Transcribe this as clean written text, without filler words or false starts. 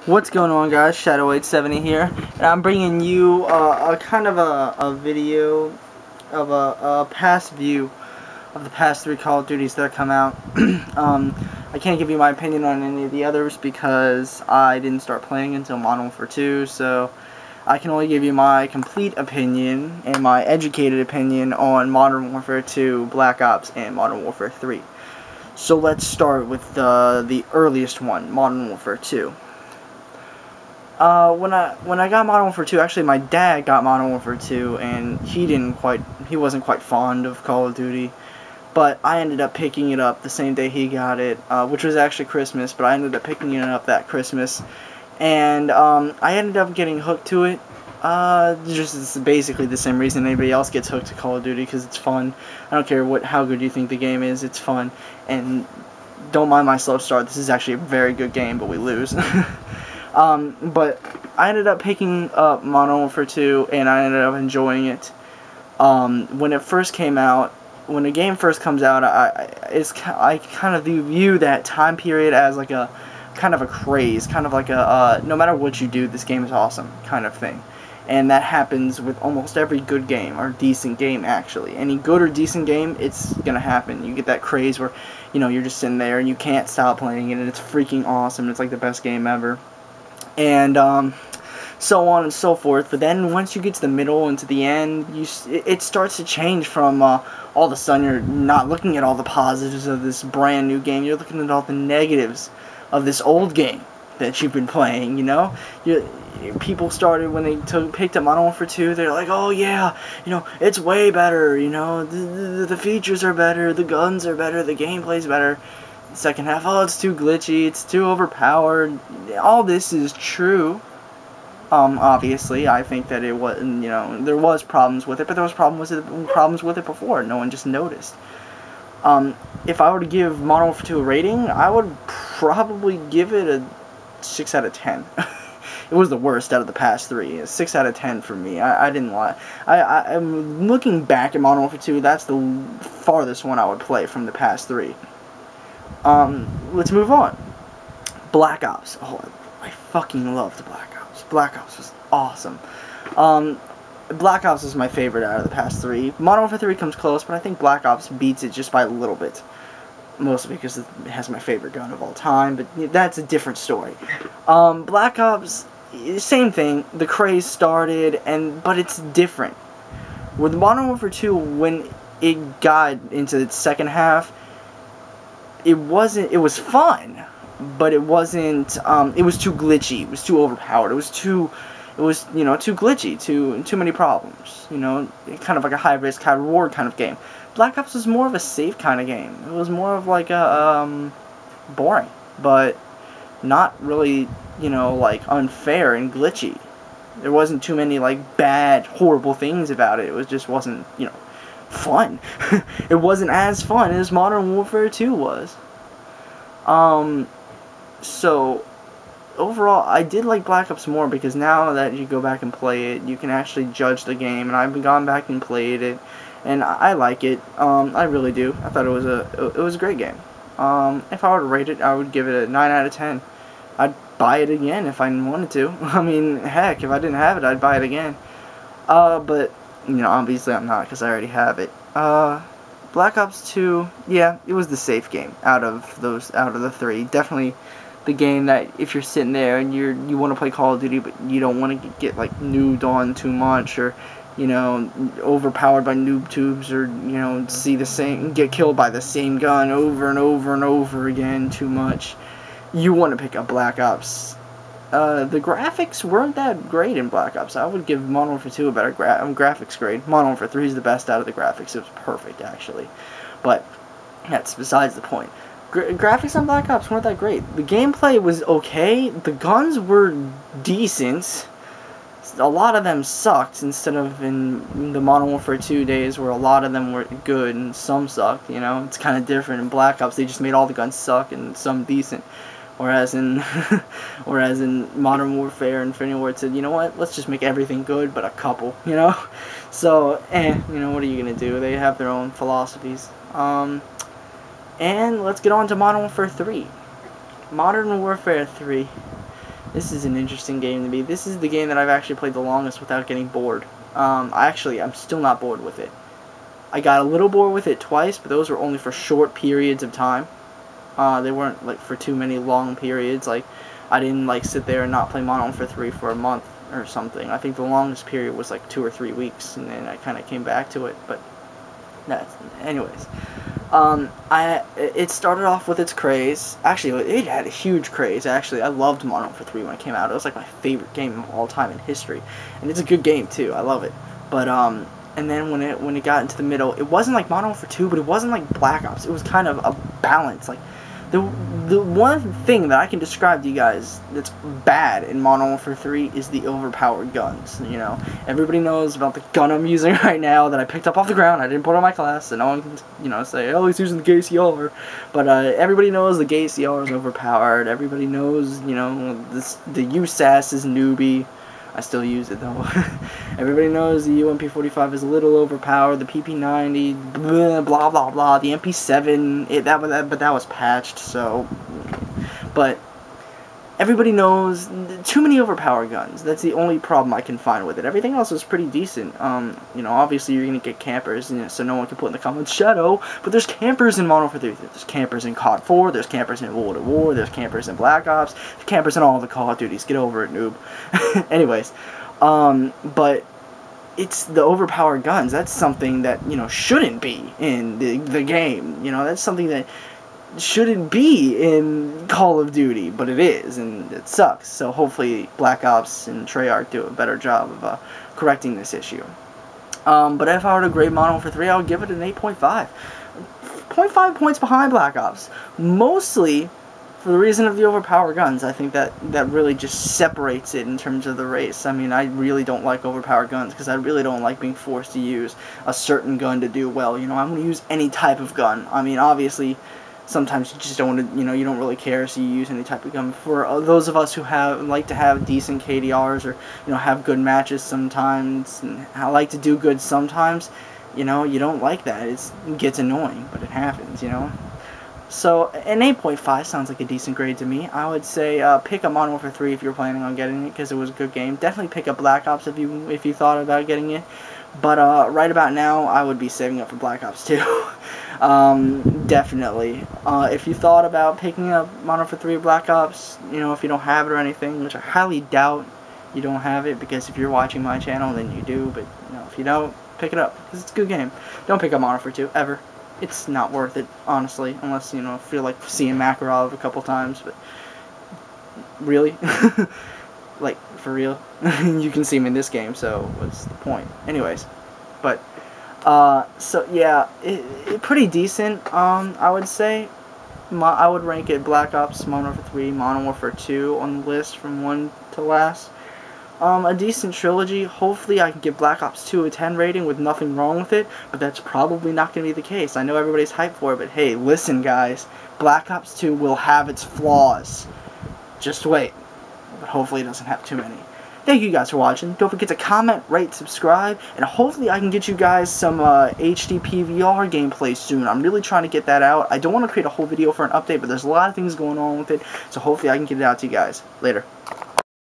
What's going on, guys? Shadow870 here, and I'm bringing you a kind of a video of a past view of the past 3 Call of Duties that have come out. I can't give you my opinion on any of the others because I didn't start playing until Modern Warfare 2, so I can only give you my complete opinion and my educated opinion on Modern Warfare 2, Black Ops, and Modern Warfare 3. So let's start with the earliest one, Modern Warfare 2. When I got Modern Warfare 2, actually my dad got Modern Warfare 2, and he wasn't quite fond of Call of Duty, but I ended up picking it up the same day he got it, which was actually Christmas, but I ended up picking it up that Christmas, and I ended up getting hooked to it. Just basically the same reason anybody else gets hooked to Call of Duty, because it's fun. I don't care how good you think the game is, it's fun, and don't mind my slow start, this is actually a very good game, but we lose. But I ended up picking up Modern Warfare 2, and I ended up enjoying it. When it first came out, when a game first comes out, I kind of view that time period as like a kind of a craze, kind of like a no matter what you do, this game is awesome kind of thing. And that happens with almost every good game, or decent game actually. Any good or decent game, it's gonna happen. You get that craze where, you know, you're just sitting there and you can't stop playing it, and it's freaking awesome. It's like the best game ever. And so on and so forth. But then once you get to the middle and to the end, it starts to change from all of a sudden you're not looking at all the positives of this brand new game. You're looking at all the negatives of this old game that you've been playing, you know? People started, when they picked up Modern Warfare 2, they're like, oh yeah, you know, it's way better, you know, the features are better, the guns are better, the gameplay's better. Second half, oh, it's too glitchy, it's too overpowered. All this is true. Obviously, I think that it was, you know, there was problems with it, but there was problems with it before. No one just noticed. If I were to give Modern Warfare 2 a rating, I would probably give it a 6 out of 10. It was the worst out of the past 3. A 6 out of 10 for me. I didn't lie. I'm looking back at Modern Warfare 2. That's the farthest one I would play from the past 3. Let's move on. Black Ops. Oh, I fucking loved Black Ops. Black Ops was awesome. Black Ops is my favorite out of the past 3. Modern Warfare 3 comes close, but I think Black Ops beats it just by a little bit. Mostly because it has my favorite gun of all time, but that's a different story. Black Ops, same thing. The craze started, but it's different. With Modern Warfare 2, when it got into its second half, it was fun, but it wasn't, it was too glitchy, it was too overpowered, it was, you know, too glitchy, too many problems, you know, kind of like a high risk, high reward kind of game. Black Ops was more of a safe kind of game. It was more of like a, boring, but not really, you know, like unfair and glitchy. There wasn't too many, like, bad, horrible things about it. It just wasn't, you know, fun. It wasn't as fun as Modern Warfare 2 was. So overall, I did like Black Ops more because now that you go back and play it, you can actually judge the game, and I've gone back and played it, and I like it. I really do. I thought it was a great game. If I were to rate it, I would give it a 9 out of 10. I'd buy it again if I wanted to. I mean, heck, if I didn't have it, I'd buy it again. But you know, obviously I'm not, because I already have it. Black Ops 2, yeah, it was the safe game out of the 3. Definitely the game that if you're sitting there and you want to play Call of Duty, but you don't want to get like noobed on too much, or, you know, overpowered by noob tubes, or, you know, get killed by the same gun over and over and over again too much, you want to pick up Black Ops. The graphics weren't that great in Black Ops. I would give Modern Warfare 2 a better graphics grade. Modern Warfare 3 is the best out of the graphics. It was perfect, actually. But that's besides the point. Graphics on Black Ops weren't that great. The gameplay was okay. The guns were decent. A lot of them sucked, instead of in the Modern Warfare 2 days where a lot of them were good and some sucked, you know. It's kind of different. In Black Ops, they just made all the guns suck and some decent. Whereas in Modern Warfare and Infinity War, it said, you know what, let's just make everything good but a couple, you know? So, you know, what are you going to do? They have their own philosophies. And let's get on to Modern Warfare 3. Modern Warfare 3 This is an interesting game to me. This is the game that I've actually played the longest without getting bored. I'm still not bored with it. I got a little bored with it twice, but those were only for short periods of time. They weren't like for too many long periods. Like, I didn't like sit there and not play Modern Warfare 3 for a month or something. I think the longest period was like 2 or 3 weeks, and then I kind of came back to it. But anyways, it started off with its craze. Actually, it had a huge craze. Actually, I loved Modern Warfare 3 when it came out. It was like my favorite game of all time in history, and it's a good game too. I love it. But and then when it got into the middle, it wasn't like Modern Warfare 2, but it wasn't like Black Ops. It was kind of a balance. Like, the one thing that I can describe to you guys that's bad in Modern Warfare 3 is the overpowered guns. You know, everybody knows about the gun I'm using right now that I picked up off the ground. I didn't put it on my class, so no one can, you know, say, oh, he's using the GACR. But everybody knows the GACR is overpowered. Everybody knows, you know, the USAS is newbie. I still use it though. Everybody knows the UMP-45 is a little overpowered. The PP-90, blah blah blah. The MP-7, but that was patched. So, but everybody knows too many overpowered guns. That's the only problem I can find with it. Everything else is pretty decent. You know, obviously you're gonna get campers, you know, so no one can put in the comments Shadow. But there's campers in Modern Warfare 3. There's campers in COD 4. There's campers in World at War. There's campers in Black Ops. There's campers in all the Call of Duties. Get over it, noob. Anyways, but it's the overpowered guns. That's something that, you know, shouldn't be in the game. You know, that's something that shouldn't be in Call of Duty, but it is, and it sucks. So hopefully Black Ops and Treyarch do a better job of correcting this issue. But if I were to grade Modern Warfare 3, I would give it an 8.5. 0.5 points behind Black Ops. Mostly for the reason of the overpowered guns. I think that really just separates it in terms of the race. I mean, I really don't like overpowered guns because I really don't like being forced to use a certain gun to do well. You know, I'm going to use any type of gun. I mean, obviously, sometimes you just don't want to, you know, you don't really care, so you use any type of gun. For those of us who like to have decent KDRs, or, you know, have good matches sometimes, and I like to do good sometimes, you know, you don't like that. It gets annoying, but it happens, you know. So an 8.5 sounds like a decent grade to me. I would say pick up Modern Warfare 3 if you're planning on getting it, because it was a good game. Definitely pick up Black Ops if you thought about getting it. But right about now, I would be saving up for Black Ops 2. Definitely. If you thought about picking up Modern Warfare 3 or Black Ops, you know, if you don't have it or anything, which I highly doubt you don't have it, because if you're watching my channel, then you do. But, you know, if you don't, pick it up, because it's a good game. Don't pick up Modern Warfare 2, ever. It's not worth it, honestly, unless, you know, feel like seeing Makarov a couple times, but really? Like, for real? You can see him in this game, so what's the point? Anyways, but, so, yeah, it pretty decent, I would say. I would rank it Black Ops, Modern Warfare 3, Modern Warfare 2 on the list from 1 to last. A decent trilogy. Hopefully I can give Black Ops 2 a 10 rating with nothing wrong with it, but that's probably not going to be the case. I know everybody's hyped for it, but hey, listen guys, Black Ops 2 will have its flaws. Just wait. But hopefully it doesn't have too many. Thank you guys for watching. Don't forget to comment, rate, subscribe, and hopefully I can get you guys some HD PVR gameplay soon. I'm really trying to get that out. I don't want to create a whole video for an update, but there's a lot of things going on with it, so hopefully I can get it out to you guys. Later.